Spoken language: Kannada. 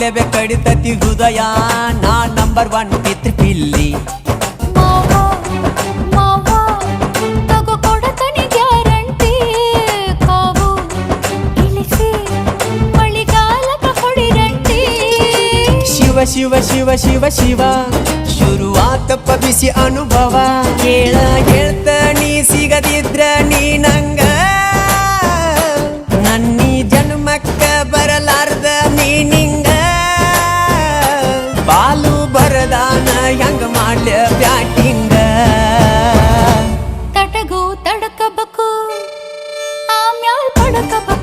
ಆಗ್ಲೇಬೇ ಕಡಿತತಿ ಹೃದಯ ನಾ ನಂಬರ್ 1 ಪಿತೃ ಪಿಲ್ಲಿ ತಗೋ ಕೊಡತನಿ ಗ್ಯಾರಂಟಿ ಕಾವು ಇಳಿಸಿ ಮಳಿಗಾಲಕ ಹೊಡಿರಂಟಿ ಶಿವ ಶಿವ ಶಿವ ಶಿವ ಶಿವ ಶುರುವಾತಪ್ಪ ಬಿಸಿ ಅನುಭವ ಕೇಳ ಗೆಳ್ತ ನೀ ಸಿಗದಿದ್ರ ನೀ ನಂಗ